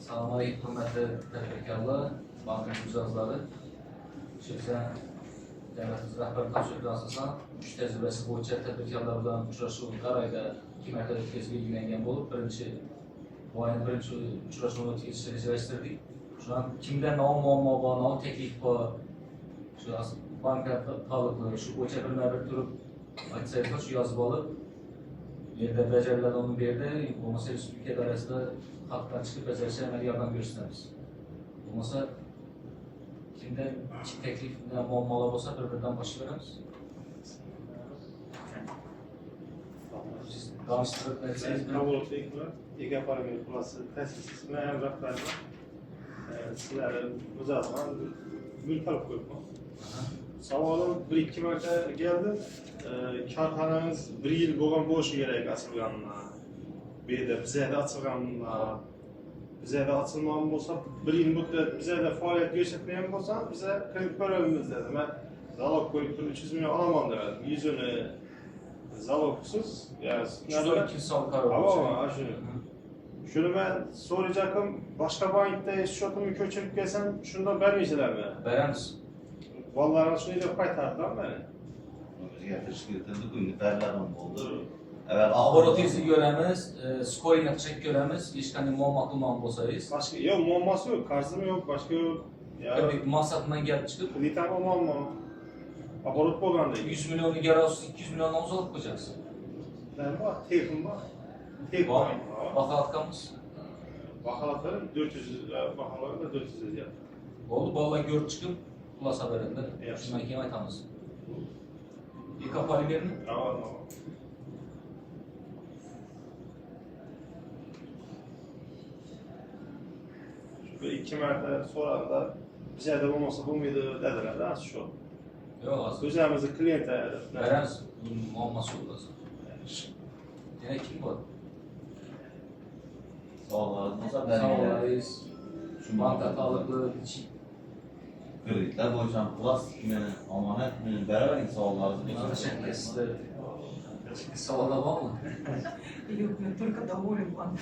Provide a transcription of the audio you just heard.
Selamünaleyküm hürmetli tədbirkarlar, bankın icazları. Şirkətin devletimiz rəhbər tapşırıqları asasən güc təcrübəsi boyunca tədbirkarlarla uçuraşılıq hər ayda 2 mərtəbə tezliyi belgilənən olub. Bu ayın birinci uçuraşılıq rejeləşdirdik. Şu an kimdən nə muamma var, nə təklif var, şu an banka talıqlı, şu boyunca bir məbir durub açsaydı, şu yazıb alıb. Yerdə becərilərdə onun bir yerdə, olmasa Respublika idarəsində xalqdan çıxıb becərişə əməli yardım göstəririz. Olmasa kimdən təklif, muammalar olsa bir-birdən başlayırız. Siz danışdırıb nəticəyiz mi? Kabul ettikler, İGA Paragrafı Kurası tesisiz ve emraklarla sizlere uzatman mülk alıp koyma. Savalım bir-iki mərtə geldi. Karxananız bir yıl boğan boşu gerek açılganına. Bir de bize de açılganına. Bize de açılmayan olsa bir yıl müddet bize de faaliyet göstermeyen olsa bize kredi görevimiz dedim. Ben zalog koyup 300 milyon alamam demedim. Yüzünü zalogsuz. Yani Şurada kim sağlık arıyor? Ama şunu ben soracaktım. Başka bankta şotumu köçürüp gelsem şunu da vermeyeceler mi? Verəmiz. Vallahi şunu da kaytardılar beni. Biz yatırış götürdük, ünlülərlə oldu. Əvvəl Aborotezi görəmiz, scoring yapacak görəmiz, ilişkəni muammaklı olsayız. Başka yok, muamması yok, karzım yok, başka yok. Ya Masatından gelip çıkıp kreditem olmam mı? Aborot boğandı. 100 milyonu geri alsın, 200 milyondan uzalıp koyacaksın. Ben var, teyfim var. Teyfim Var. var. Bakalatkamız. Bakalatlarım 400, bakalarım da 400 yaptı. Oldu, vallahi gör çıkıp kulaç haberinde. Evet. Şundan kim aytamız. İK polimerini. Tamam. Şu 2 mərtə sonra da bize de olmasa bu muydu dediler de az şu. Yok az. Üzerimizi kliyente Verəmiz, muamması olursa. Yine kim var? sağ olarınızsa Sağ olayız. Şu Banka talıqlı, kreditlər boyunca plus kimi, amanət kimi, bərabər sağ olarınızı Teşekkür sizler. Sağ olun, var mı? Yok, я только доволен вам.